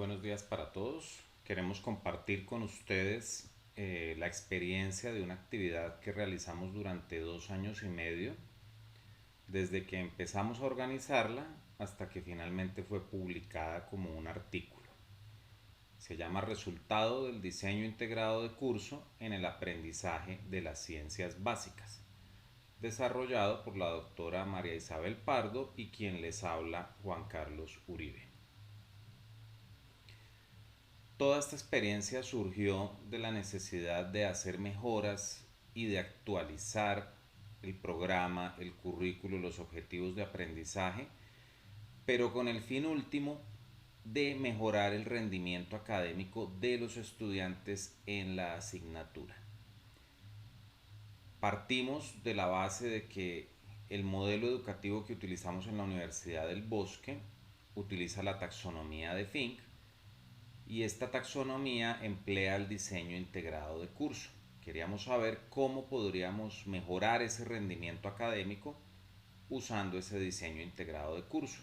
buenos días para todos. Queremos compartir con ustedes la experiencia de una actividad que realizamos durante 2 años y medio, desde que empezamos a organizarla hasta que finalmente fue publicada como un artículo. Se llama Resultado del diseño integrado de curso en el aprendizaje de las ciencias básicas, desarrollado por la doctora María Isabel Pardo y quien les habla, Juan Carlos Uribe. Toda esta experiencia surgió de la necesidad de hacer mejoras y de actualizar el programa, el currículo, los objetivos de aprendizaje, pero con el fin último de mejorar el rendimiento académico de los estudiantes en la asignatura. Partimos de la base de que el modelo educativo que utilizamos en la Universidad del Bosque utiliza la taxonomía de Fink, y esta taxonomía emplea el diseño integrado de curso. Queríamos saber cómo podríamos mejorar ese rendimiento académico usando ese diseño integrado de curso.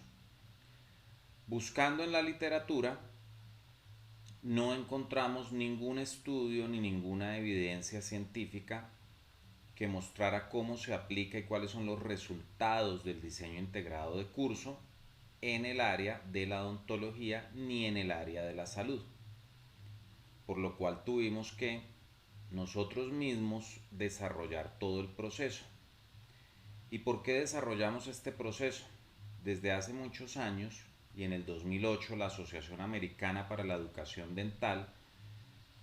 Buscando en la literatura, no encontramos ningún estudio ni ninguna evidencia científica que mostrara cómo se aplica y cuáles son los resultados del diseño integrado de curso en el área de la odontología ni en el área de la salud, por lo cual tuvimos que nosotros mismos desarrollar todo el proceso. ¿Y por qué desarrollamos este proceso? Desde hace muchos años, y en el 2008 la Asociación Americana para la Educación Dental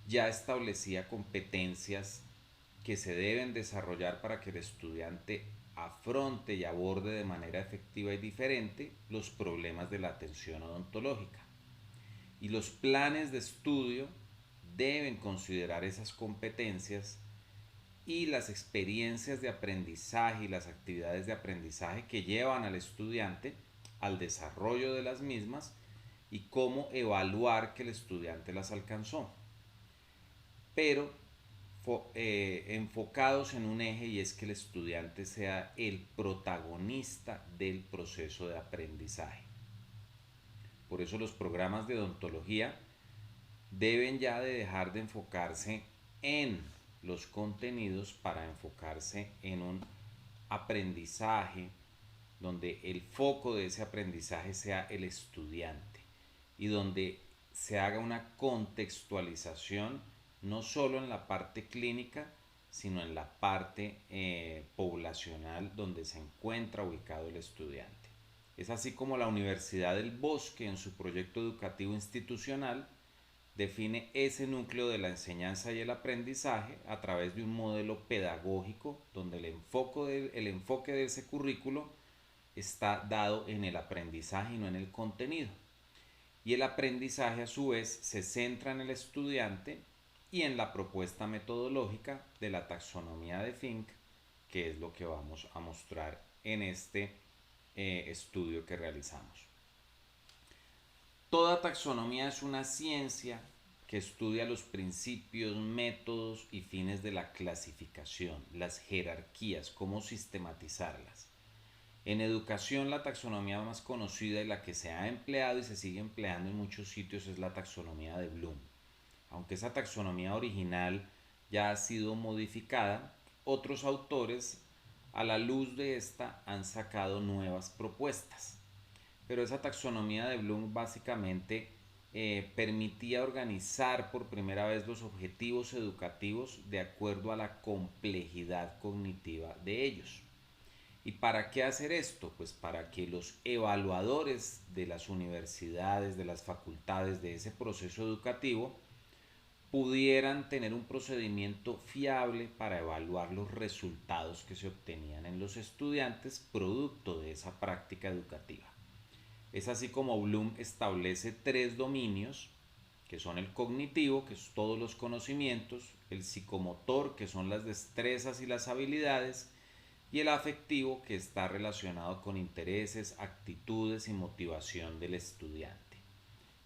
ya establecía competencias que se deben desarrollar para que el estudiante afronte y aborde de manera efectiva y diferente los problemas de la atención odontológica. Y los planes de estudio deben considerar esas competencias y las experiencias de aprendizaje y las actividades de aprendizaje que llevan al estudiante al desarrollo de las mismas y cómo evaluar que el estudiante las alcanzó, pero enfocados en un eje, y es que el estudiante sea el protagonista del proceso de aprendizaje. Por eso los programas de odontología deben ya de dejar de enfocarse en los contenidos para enfocarse en un aprendizaje donde el foco de ese aprendizaje sea el estudiante y donde se haga una contextualización no solo en la parte clínica, sino en la parte poblacional donde se encuentra ubicado el estudiante. Es así como la Universidad del Bosque, en su proyecto educativo institucional, define ese núcleo de la enseñanza y el aprendizaje a través de un modelo pedagógico donde el enfoque de ese currículo está dado en el aprendizaje y no en el contenido. Y el aprendizaje a su vez se centra en el estudiante y en la propuesta metodológica de la taxonomía de Fink, que es lo que vamos a mostrar en este estudio que realizamos. Toda taxonomía es una ciencia que estudia los principios, métodos y fines de la clasificación, las jerarquías, cómo sistematizarlas. En educación, la taxonomía más conocida y la que se ha empleado y se sigue empleando en muchos sitios es la taxonomía de Bloom. Aunque esa taxonomía original ya ha sido modificada, otros autores a la luz de esta han sacado nuevas propuestas. Pero esa taxonomía de Bloom básicamente permitía organizar por primera vez los objetivos educativos de acuerdo a la complejidad cognitiva de ellos. ¿Y para qué hacer esto? Pues para que los evaluadores de las universidades, de las facultades, de ese proceso educativo, pudieran tener un procedimiento fiable para evaluar los resultados que se obtenían en los estudiantes producto de esa práctica educativa. Es así como Bloom establece 3 dominios, que son el cognitivo, que es todos los conocimientos, el psicomotor, que son las destrezas y las habilidades, y el afectivo, que está relacionado con intereses, actitudes y motivación del estudiante.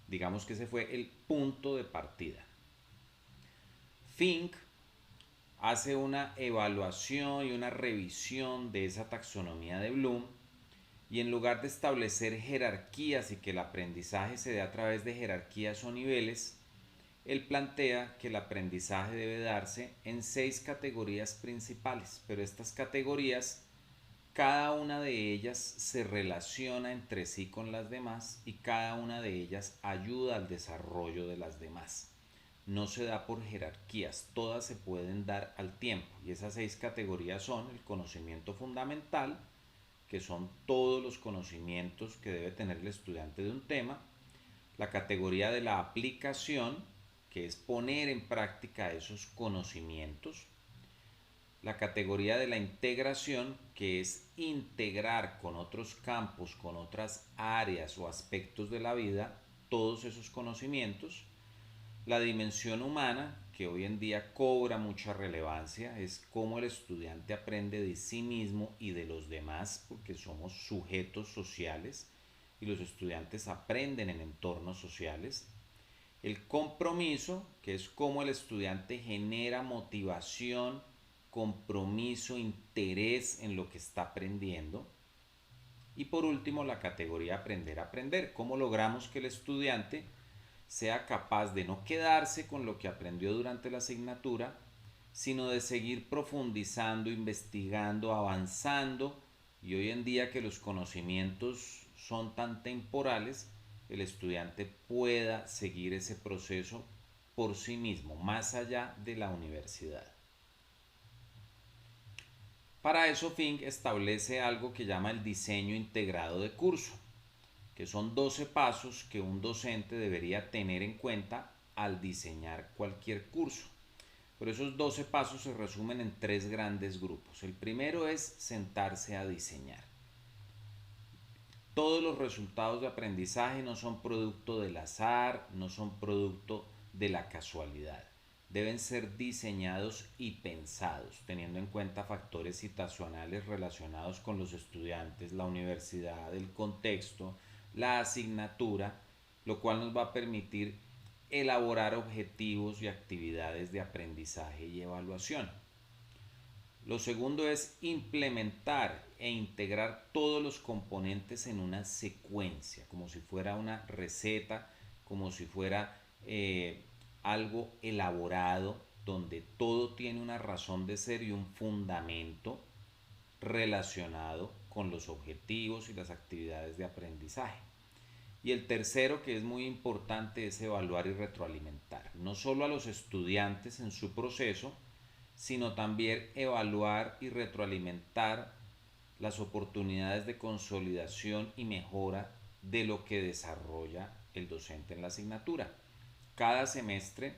Digamos que ese fue el punto de partida. Fink hace una evaluación y una revisión de esa taxonomía de Bloom Y en lugar de establecer jerarquías y que el aprendizaje se dé a través de jerarquías o niveles, él plantea que el aprendizaje debe darse en 6 categorías principales, pero estas categorías, cada una de ellas se relaciona entre sí con las demás y cada una de ellas ayuda al desarrollo de las demás. No se da por jerarquías, todas se pueden dar al tiempo. Y esas 6 categorías son el conocimiento fundamental, que son todos los conocimientos que debe tener el estudiante de un tema, la categoría de la aplicación, que es poner en práctica esos conocimientos, la categoría de la integración, que es integrar con otros campos, con otras áreas o aspectos de la vida todos esos conocimientos, la dimensión humana, que hoy en día cobra mucha relevancia, es cómo el estudiante aprende de sí mismo y de los demás, porque somos sujetos sociales y los estudiantes aprenden en entornos sociales. El compromiso, que es cómo el estudiante genera motivación, compromiso, interés en lo que está aprendiendo. Y por último, la categoría aprender a aprender, cómo logramos que el estudiante sea capaz de no quedarse con lo que aprendió durante la asignatura, sino de seguir profundizando, investigando, avanzando. Y hoy en día que los conocimientos son tan temporales, el estudiante pueda seguir ese proceso por sí mismo, más allá de la universidad. Para eso Fink establece algo que llama el diseño integrado de curso, que son 12 pasos que un docente debería tener en cuenta al diseñar cualquier curso. Pero esos 12 pasos se resumen en 3 grandes grupos. El primero es sentarse a diseñar. Todos los resultados de aprendizaje no son producto del azar, no son producto de la casualidad. Deben ser diseñados y pensados, teniendo en cuenta factores situacionales relacionados con los estudiantes, la universidad, el contexto, la asignatura, lo cual nos va a permitir elaborar objetivos y actividades de aprendizaje y evaluación. Lo segundo es implementar e integrar todos los componentes en una secuencia, como si fuera una receta, como si fuera algo elaborado, donde todo tiene una razón de ser y un fundamento relacionado con los objetivos y las actividades de aprendizaje. Y el tercero, que es muy importante, es evaluar y retroalimentar, no solo a los estudiantes en su proceso, sino también evaluar y retroalimentar las oportunidades de consolidación y mejora de lo que desarrolla el docente en la asignatura. Cada semestre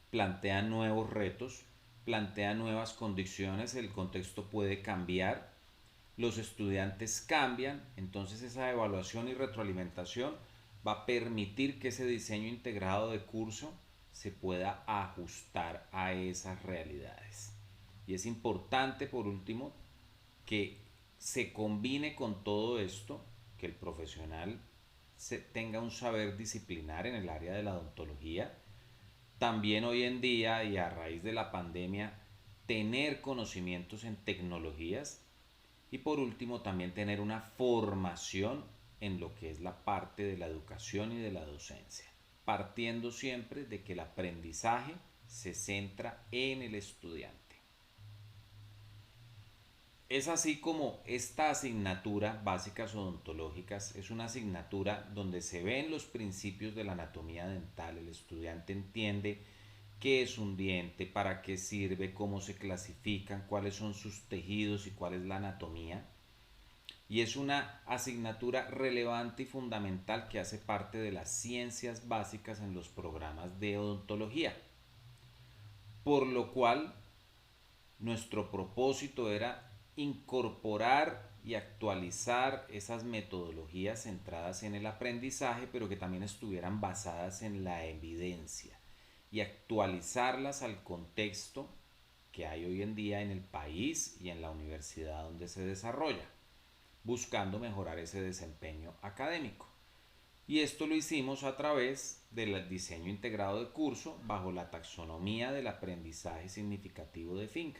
plantea nuevos retos, plantea nuevas condiciones, el contexto puede cambiar, los estudiantes cambian, entonces esa evaluación y retroalimentación va a permitir que ese diseño integrado de curso se pueda ajustar a esas realidades. Y es importante, por último, que se combine con todo esto, que el profesional tenga un saber disciplinar en el área de la odontología. También hoy en día y a raíz de la pandemia, tener conocimientos en tecnologías. Y por último, también tener una formación en lo que es la parte de la educación y de la docencia, partiendo siempre de que el aprendizaje se centra en el estudiante. Es así como esta asignatura, básicas odontológicas, es una asignatura donde se ven los principios de la anatomía dental. El estudiante entiende qué es un diente, para qué sirve, cómo se clasifican, cuáles son sus tejidos y cuál es la anatomía. Y es una asignatura relevante y fundamental que hace parte de las ciencias básicas en los programas de odontología. Por lo cual, nuestro propósito era incorporar y actualizar esas metodologías centradas en el aprendizaje, pero que también estuvieran basadas en la evidencia, y actualizarlas al contexto que hay hoy en día en el país y en la universidad donde se desarrolla, buscando mejorar ese desempeño académico. Y esto lo hicimos a través del diseño integrado de curso bajo la taxonomía del aprendizaje significativo de Fink,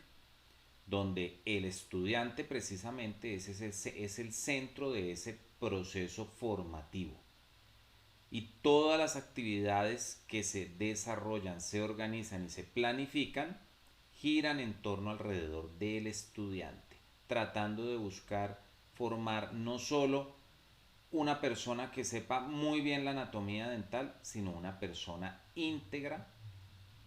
donde el estudiante precisamente es el centro de ese proceso formativo. Y todas las actividades que se desarrollan, se organizan y se planifican giran en torno alrededor del estudiante, tratando de buscar formar no solo una persona que sepa muy bien la anatomía dental, sino una persona íntegra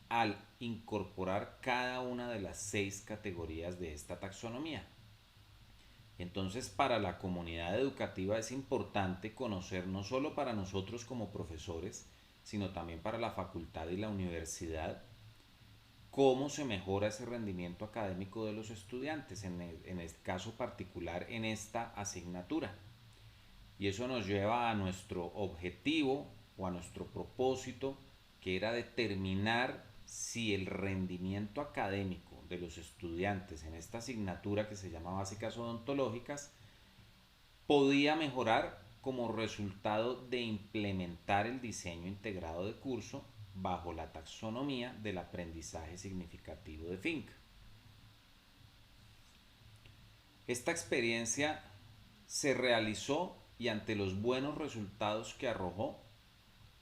al incorporar cada una de las 6 categorías de esta taxonomía. Entonces, para la comunidad educativa es importante conocer, no solo para nosotros como profesores, sino también para la facultad y la universidad, cómo se mejora ese rendimiento académico de los estudiantes, en el caso particular en esta asignatura. Y eso nos lleva a nuestro objetivo o a nuestro propósito, que era determinar si el rendimiento académico de los estudiantes en esta asignatura que se llama Básicas Odontológicas podía mejorar como resultado de implementar el diseño integrado de curso bajo la taxonomía del aprendizaje significativo de Fink. Esta experiencia se realizó y ante los buenos resultados que arrojó,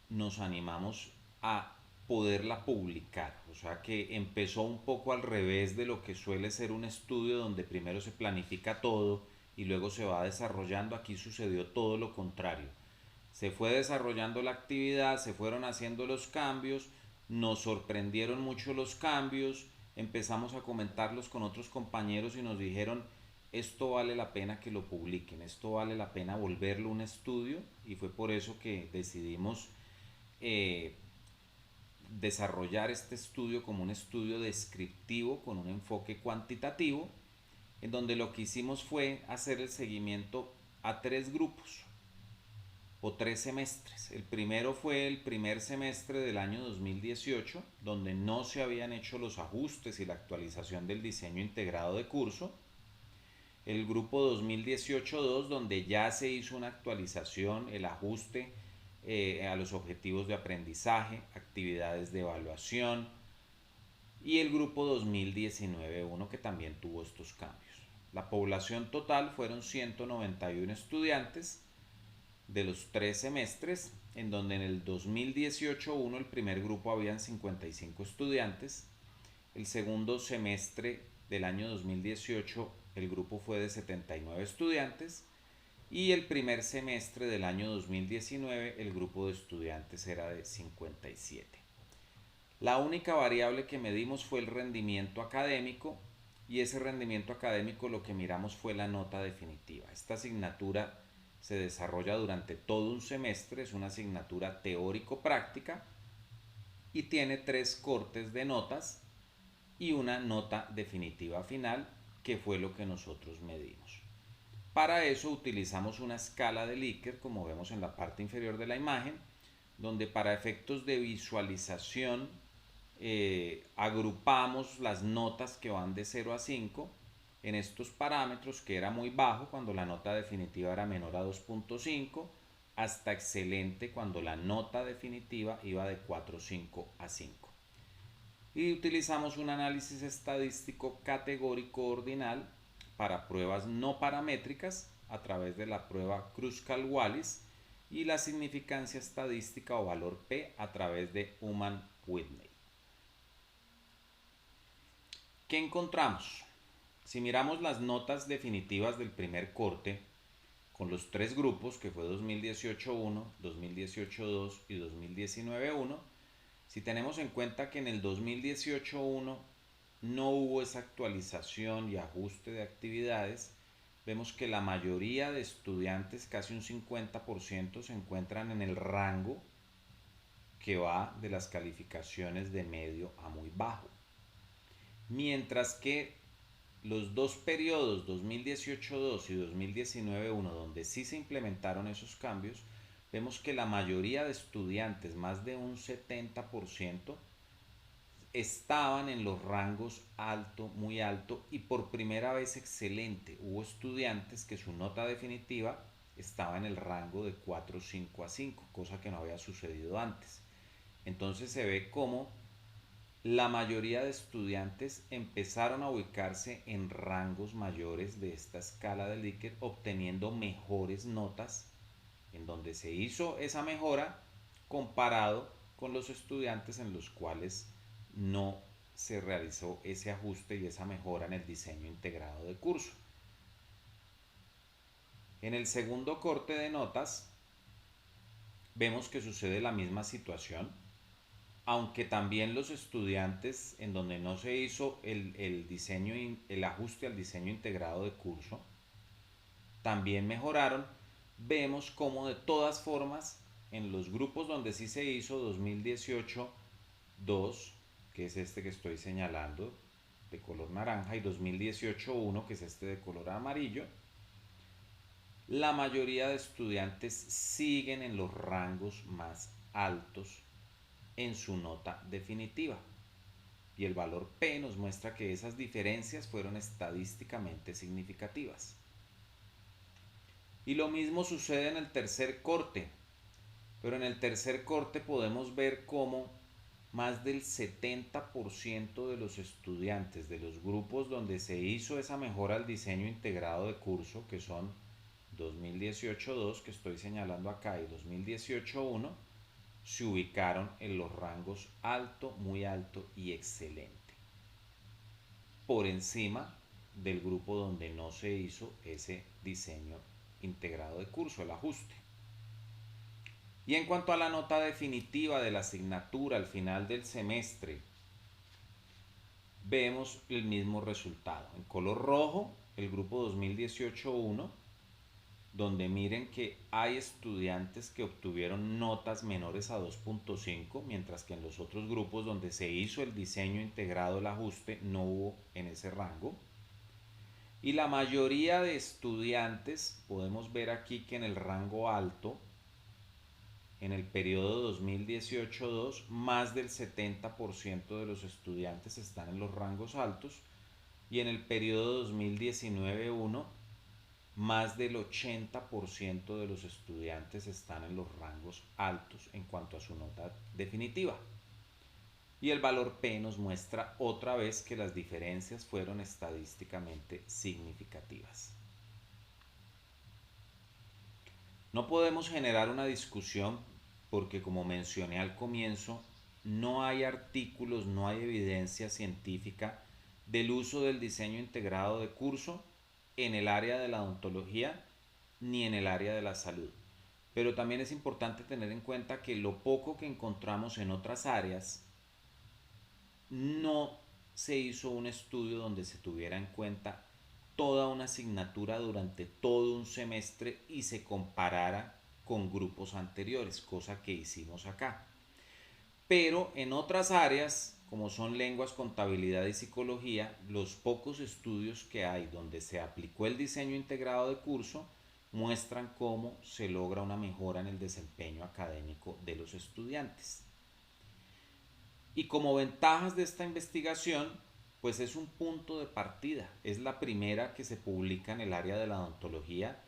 nos animamos a poderla publicar. O sea que empezó un poco al revés de lo que suele ser un estudio, donde primero se planifica todo y luego se va desarrollando. Aquí sucedió todo lo contrario. Se fue desarrollando la actividad, se fueron haciendo los cambios, nos sorprendieron mucho los cambios, empezamos a comentarlos con otros compañeros y nos dijeron: esto vale la pena que lo publiquen, esto vale la pena volverlo un estudio, y fue por eso que decidimos eh, desarrollar este estudio como un estudio descriptivo con un enfoque cuantitativo, en donde lo que hicimos fue hacer el seguimiento a 3 grupos o 3 semestres. El primero fue el primer semestre del año 2018, donde no se habían hecho los ajustes y la actualización del diseño integrado de curso. El grupo 2018-2, donde ya se hizo una actualización, el ajuste a los objetivos de aprendizaje, actividades de evaluación. Y el grupo 2019-1, que también tuvo estos cambios. La población total fueron 191 estudiantes de los 3 semestres, en donde en el 2018-1 el primer grupo habían 55 estudiantes, el segundo semestre del año 2018 el grupo fue de 79 estudiantes, y el primer semestre del año 2019 el grupo de estudiantes era de 57. La única variable que medimos fue el rendimiento académico, y ese rendimiento académico lo que miramos fue la nota definitiva. Esta asignatura se desarrolla durante todo un semestre, es una asignatura teórico-práctica y tiene 3 cortes de notas y una nota definitiva final, que fue lo que nosotros medimos. Para eso utilizamos una escala de Likert, como vemos en la parte inferior de la imagen, donde para efectos de visualización agrupamos las notas que van de 0 a 5 en estos parámetros, que era muy bajo cuando la nota definitiva era menor a 2.5, hasta excelente cuando la nota definitiva iba de 4.5 a 5. Y utilizamos un análisis estadístico categórico ordinal para pruebas no paramétricas a través de la prueba Kruskal-Wallis, y la significancia estadística o valor P a través de Human-Whitney. ¿Qué encontramos? Si miramos las notas definitivas del primer corte con los 3 grupos, que fue 2018-1, 2018-2 y 2019-1, si tenemos en cuenta que en el 2018-1 no hubo esa actualización y ajuste de actividades, vemos que la mayoría de estudiantes, casi un 50%, se encuentran en el rango que va de las calificaciones de medio a muy bajo. Mientras que los 2 periodos, 2018-2 y 2019-1, donde sí se implementaron esos cambios, vemos que la mayoría de estudiantes, más de un 70%, estaban en los rangos alto, muy alto, y por primera vez excelente. Hubo estudiantes que su nota definitiva estaba en el rango de 4.5 a 5, cosa que no había sucedido antes. Entonces se ve cómo la mayoría de estudiantes empezaron a ubicarse en rangos mayores de esta escala de Likert, obteniendo mejores notas en donde se hizo esa mejora comparado con los estudiantes en los cuales no se realizó ese ajuste y esa mejora en el diseño integrado de curso. En el segundo corte de notas vemos que sucede la misma situación, aunque también los estudiantes en donde no se hizo el ajuste al diseño integrado de curso también mejoraron. Vemos como de todas formas en los grupos donde sí se hizo 2018 2, que es este que estoy señalando de color naranja, y 2018 1, que es este de color amarillo, la mayoría de estudiantes siguen en los rangos más altos en su nota definitiva. Y el valor P nos muestra que esas diferencias fueron estadísticamente significativas. Y lo mismo sucede en el tercer corte, pero en el tercer corte podemos ver cómo más del 70% de los estudiantes de los grupos donde se hizo esa mejora al diseño integrado de curso, que son 2018-2 que estoy señalando acá y 2018-1, se ubicaron en los rangos alto, muy alto y excelente, por encima del grupo donde no se hizo ese diseño integrado de curso, el ajuste. Y en cuanto a la nota definitiva de la asignatura al final del semestre, vemos el mismo resultado. En color rojo, el grupo 2018-1, donde miren que hay estudiantes que obtuvieron notas menores a 2.5, mientras que en los otros grupos donde se hizo el diseño integrado del ajuste no hubo en ese rango. Y la mayoría de estudiantes, podemos ver aquí que en el rango alto, en el periodo 2018-2, más del 70% de los estudiantes están en los rangos altos, y en el periodo 2019-1, más del 80% de los estudiantes están en los rangos altos en cuanto a su nota definitiva. Y el valor P nos muestra otra vez que las diferencias fueron estadísticamente significativas. No podemos generar una discusión porque, como mencioné al comienzo, no hay artículos, no hay evidencia científica del uso del diseño integrado de curso en el área de la odontología ni en el área de la salud. Pero también es importante tener en cuenta que lo poco que encontramos en otras áreas, no se hizo un estudio donde se tuviera en cuenta toda una asignatura durante todo un semestre y se comparara con grupos anteriores, cosa que hicimos acá. Pero en otras áreas, como son lenguas, contabilidad y psicología, los pocos estudios que hay donde se aplicó el diseño integrado de curso muestran cómo se logra una mejora en el desempeño académico de los estudiantes. Y como ventajas de esta investigación, pues es un punto de partida. Es la primera que se publica en el área de la odontología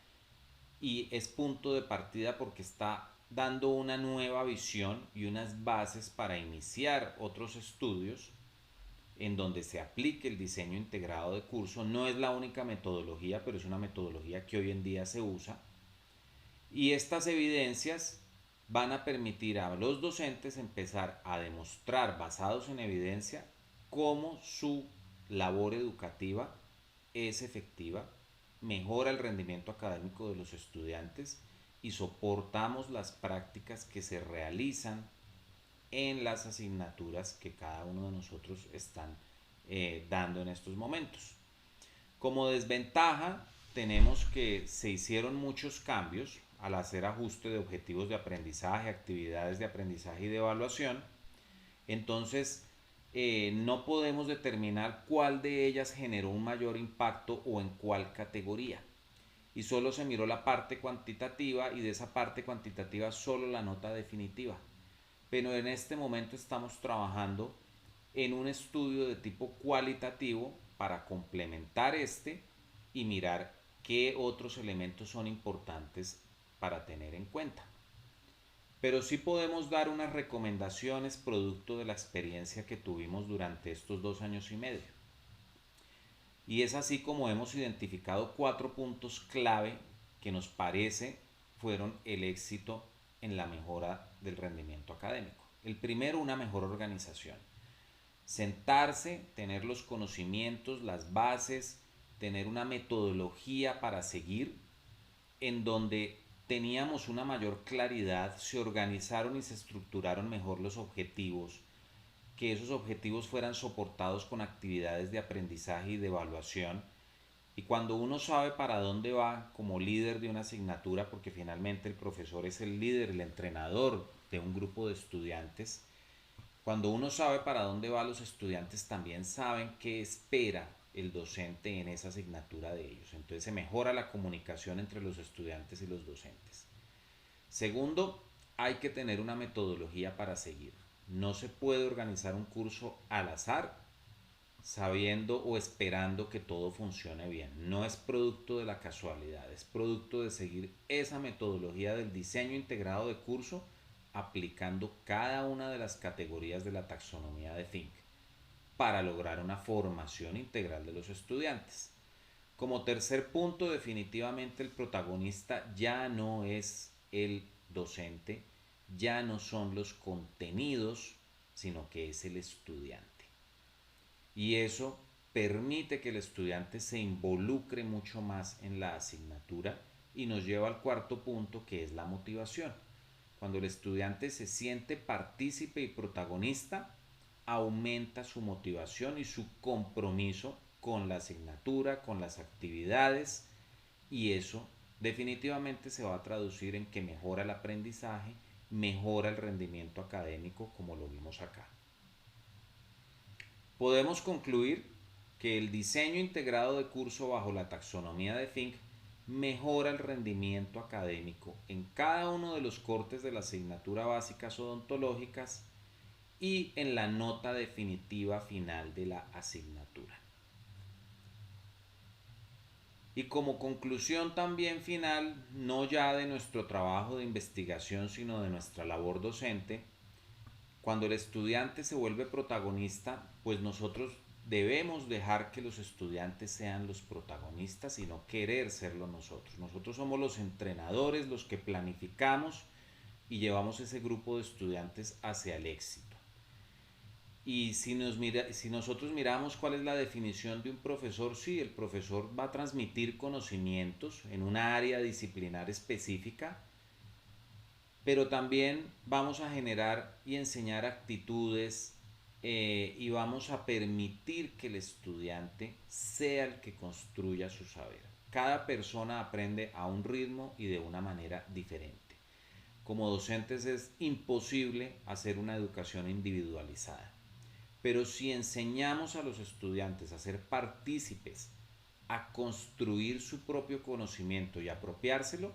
y es punto de partida porque está dando una nueva visión y unas bases para iniciar otros estudios en donde se aplique el diseño integrado de curso. No es la única metodología, pero es una metodología que hoy en día se usa. Y estas evidencias van a permitir a los docentes empezar a demostrar, basados en evidencia, cómo su labor educativa es efectiva, mejora el rendimiento académico de los estudiantes y soportamos las prácticas que se realizan en las asignaturas que cada uno de nosotros están dando en estos momentos. Como desventaja, tenemos que se hicieron muchos cambios al hacer ajuste de objetivos de aprendizaje, actividades de aprendizaje y de evaluación. Entonces, no podemos determinar cuál de ellas generó un mayor impacto o en cuál categoría. Y solo se miró la parte cuantitativa y de esa parte cuantitativa solo la nota definitiva. Pero en este momento estamos trabajando en un estudio de tipo cualitativo para complementar este y mirar qué otros elementos son importantes para tener en cuenta. pero sí podemos dar unas recomendaciones producto de la experiencia que tuvimos durante estos 2 años y medio. Y es así como hemos identificado 4 puntos clave que nos parece fueron el éxito en la mejora del rendimiento académico. El primero, una mejor organización. Sentarse, tener los conocimientos, las bases, tener una metodología para seguir, en donde teníamos una mayor claridad, se organizaron y se estructuraron mejor los objetivos, que esos objetivos fueran soportados con actividades de aprendizaje y de evaluación. Y cuando uno sabe para dónde va como líder de una asignatura, porque finalmente el profesor es el líder, el entrenador de un grupo de estudiantes, cuando uno sabe para dónde va, los estudiantes también saben qué espera el docente en esa asignatura de ellos. Entonces se mejora la comunicación entre los estudiantes y los docentes. Segundo, hay que tener una metodología para seguir. No se puede organizar un curso al azar sabiendo o esperando que todo funcione bien. No es producto de la casualidad, es producto de seguir esa metodología del diseño integrado de curso aplicando cada una de las categorías de la taxonomía de Fink para lograr una formación integral de los estudiantes. Como tercer punto, definitivamente el protagonista ya no es el docente, ya no son los contenidos, sino que es el estudiante. Y eso permite que el estudiante se involucre mucho más en la asignatura y nos lleva al cuarto punto, que es la motivación. Cuando el estudiante se siente partícipe y protagonista, aumenta su motivación y su compromiso con la asignatura, con las actividades, y eso definitivamente se va a traducir en que mejora el aprendizaje, mejora el rendimiento académico, como lo vimos acá. Podemos concluir que el diseño integrado de curso bajo la taxonomía de Fink mejora el rendimiento académico en cada uno de los cortes de la asignatura básicas odontológicas y en la nota definitiva final de la asignatura. Y como conclusión también final, no ya de nuestro trabajo de investigación, sino de nuestra labor docente, cuando el estudiante se vuelve protagonista, pues nosotros debemos dejar que los estudiantes sean los protagonistas y no querer serlo nosotros. Nosotros somos los entrenadores, los que planificamos y llevamos ese grupo de estudiantes hacia el éxito. Y si nosotros miramos cuál es la definición de un profesor, sí, el profesor va a transmitir conocimientos en una área disciplinar específica, pero también vamos a generar y enseñar actitudes, y vamos a permitir que el estudiante sea el que construya su saber. Cada persona aprende a un ritmo y de una manera diferente. Como docentes es imposible hacer una educación individualizada, pero si enseñamos a los estudiantes a ser partícipes, a construir su propio conocimiento y apropiárselo,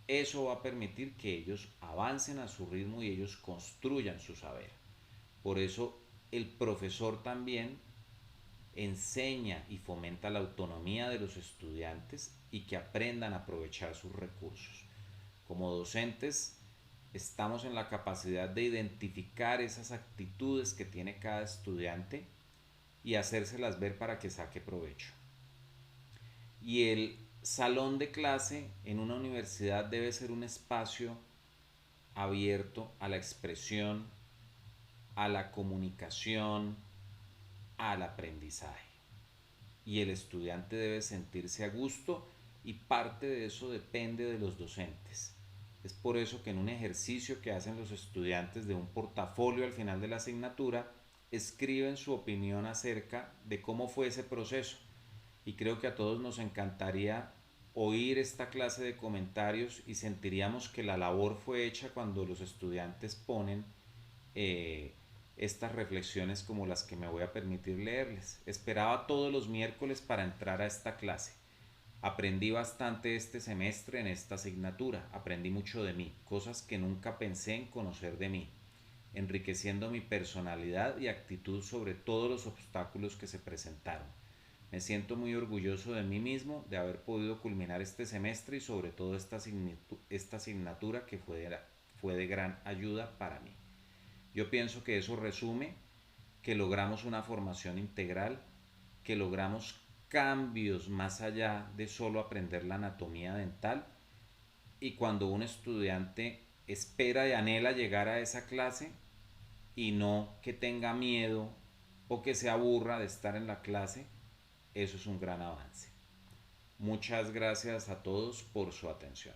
eso va a permitir que ellos avancen a su ritmo y ellos construyan su saber. Por eso el profesor también enseña y fomenta la autonomía de los estudiantes y que aprendan a aprovechar sus recursos. Como docentes estamos en la capacidad de identificar esas actitudes que tiene cada estudiante y hacérselas ver para que saque provecho. Y el salón de clase en una universidad debe ser un espacio abierto a la expresión, a la comunicación, al aprendizaje. Y el estudiante debe sentirse a gusto y parte de eso depende de los docentes. Es por eso que en un ejercicio que hacen los estudiantes de un portafolio al final de la asignatura, escriben su opinión acerca de cómo fue ese proceso. Y creo que a todos nos encantaría oír esta clase de comentarios y sentiríamos que la labor fue hecha cuando los estudiantes ponen estas reflexiones como las que me voy a permitir leerles. Esperaba todos los miércoles para entrar a esta clase. Aprendí bastante este semestre en esta asignatura. Aprendí mucho de mí, cosas que nunca pensé en conocer de mí, enriqueciendo mi personalidad y actitud sobre todos los obstáculos que se presentaron. Me siento muy orgulloso de mí mismo, de haber podido culminar este semestre y sobre todo esta asignatura que fue de gran ayuda para mí. Yo pienso que eso resume que logramos una formación integral, que logramos cambios más allá de solo aprender la anatomía dental, y cuando un estudiante espera y anhela llegar a esa clase y no que tenga miedo o que se aburra de estar en la clase, eso es un gran avance. Muchas gracias a todos por su atención.